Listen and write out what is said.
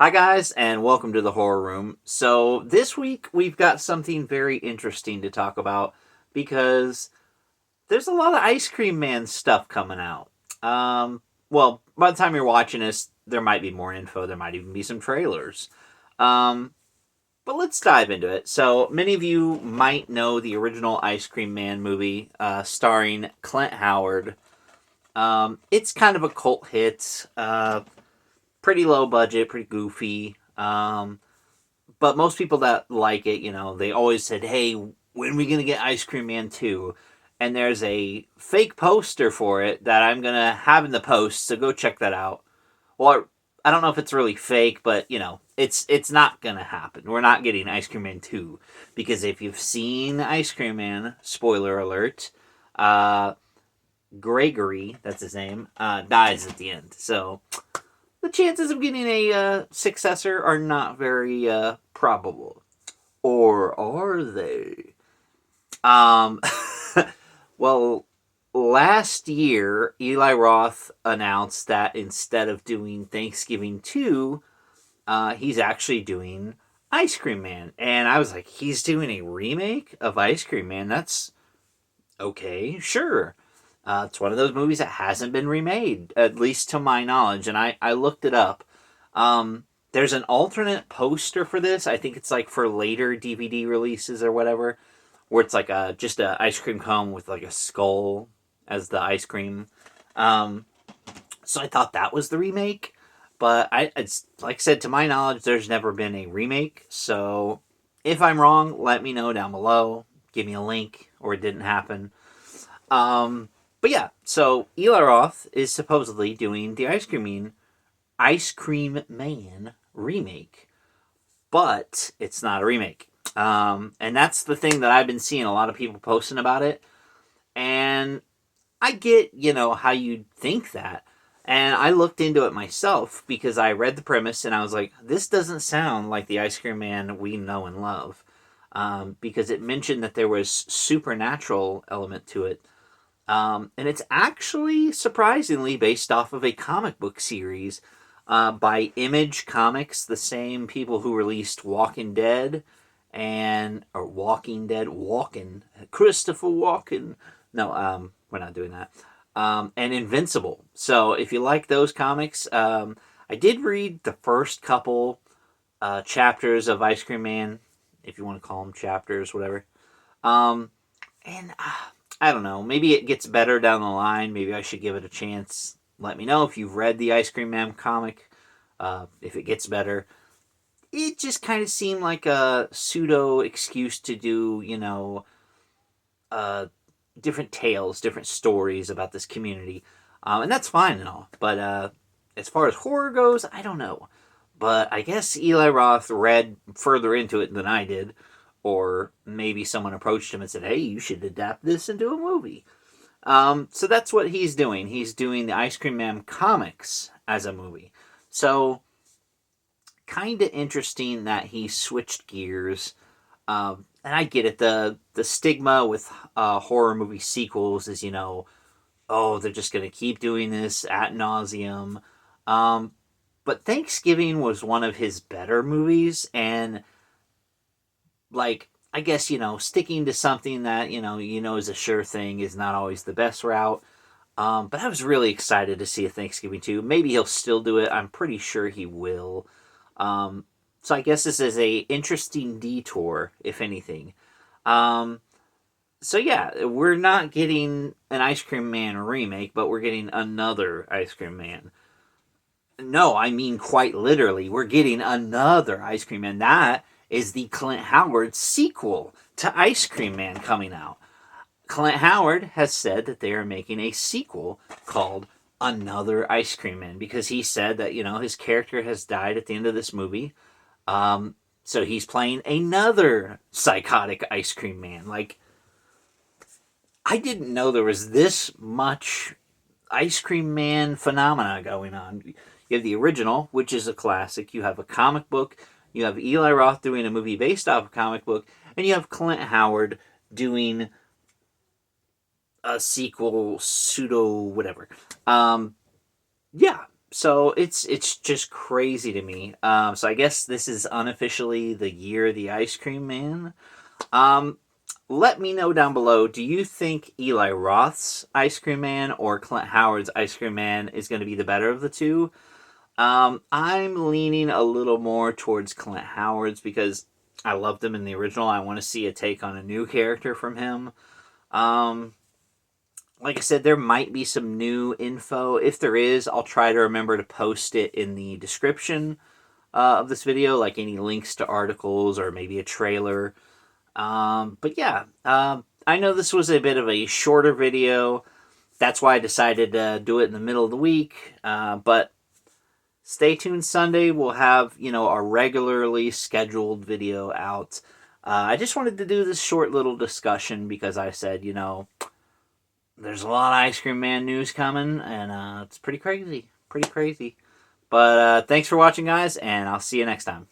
Hi, guys, and welcome to the Horror Room. So, this week we've got something very interesting to talk about because there's a lot of Ice Cream Man stuff coming out. By the time you're watching this, there might be more info, there might even be some trailers. Um, but let's dive into it. So, many of you might know the original Ice Cream Man movie starring Clint Howard. It's kind of a cult hit, pretty low budget, pretty goofy. But most people that like it, they always said, "Hey, when are we gonna get Ice Cream Man 2?" And there's a fake poster for it that I'm gonna have in the post, so go check that out. Well, I don't know if it's really fake, but it's not gonna happen. We're not getting Ice Cream Man 2 because if you've seen Ice Cream Man, spoiler alert, uh, Gregory, that's his name, dies at the end. So the chances of getting a successor are not very probable. Or are they? Um, well, last year, Eli Roth announced that instead of doing Thanksgiving 2, he's actually doing Ice Cream Man. And I was like, he's doing a remake of Ice Cream Man? That's okay, sure. It's one of those movies that hasn't been remade, at least to my knowledge. And I looked it up. There's an alternate poster for this. I think it's like for later DVD releases or whatever, where it's like just a ice cream cone with like a skull as the ice cream. Um, so I thought that was the remake, but it's like I said, to my knowledge, there's never been a remake. So if I'm wrong, let me know down below. Give me a link, or it didn't happen. But yeah, so Eli Roth is supposedly doing the Ice Cream Man remake, but it's not a remake. And that's the thing that I've been seeing a lot of people posting about it. And I get, how you'd think that. And I looked into it myself because I read the premise and I was like, this doesn't sound like the Ice Cream Man we know and love. Because it mentioned that there was supernatural element to it. And it's actually surprisingly based off of a comic book series by Image Comics, the same people who released Walking Dead Walking, Christopher Walken. No, we're not doing that. And Invincible. So if you like those comics, I did read the first couple chapters of Ice Cream Man, if you want to call them chapters, whatever. Um, and I don't know. Maybe it gets better down the line. Maybe I should give it a chance. Let me know if you've read the Ice Cream Man comic. If it gets better, it just kind of seemed like a pseudo excuse to do, uh, different tales, different stories about this community, and that's fine and all. But as far as horror goes, I don't know. But I guess Eli Roth read further into it than I did, or maybe someone approached him and said, "Hey, you should adapt this into a movie." So that's what he's doing. He's doing the Ice Cream Man comics as a movie. So kind of interesting that he switched gears. And I get it. The stigma with horror movie sequels is, oh, they're just going to keep doing this ad nauseum. Um, but Thanksgiving was one of his better movies, and like I guess sticking to something that is a sure thing is not always the best route. But I was really excited to see a Thanksgiving 2. Maybe he'll still do it. I'm pretty sure he will. Um, so I guess this is a interesting detour, if anything. Um, so yeah, we're not getting an Ice Cream Man remake, but we're getting another Ice Cream Man. No, I mean quite literally, we're getting another Ice Cream Man. That is the Clint Howard sequel to Ice Cream Man coming out. Clint Howard has said that they are making a sequel called Another Ice Cream Man because he said that, his character has died at the end of this movie. So he's playing another psychotic ice cream man. Like, I didn't know there was this much ice cream man phenomena going on. You have the original, which is a classic. You have a comic book. You have Eli Roth doing a movie based off a comic book. And you have Clint Howard doing a sequel, pseudo whatever. Yeah. So it's just crazy to me. So I guess this is unofficially the year of the Ice Cream Man. Um, Let me know down below. Do you think Eli Roth's Ice Cream Man or Clint Howard's Ice Cream Man is going to be the better of the two? I'm leaning a little more towards Clint Howard's because I loved him in the original. I want to see a take on a new character from him. Um, like I said, there might be some new info. If there is, I'll try to remember to post it in the description of this video, like any links to articles or maybe a trailer. But yeah, I know this was a bit of a shorter video. That's why I decided to do it in the middle of the week. But stay tuned Sunday. We'll have, our regularly scheduled video out. I just wanted to do this short little discussion because I said, there's a lot of Ice Cream Man news coming, and it's pretty crazy. Pretty crazy. But thanks for watching, guys, and I'll see you next time.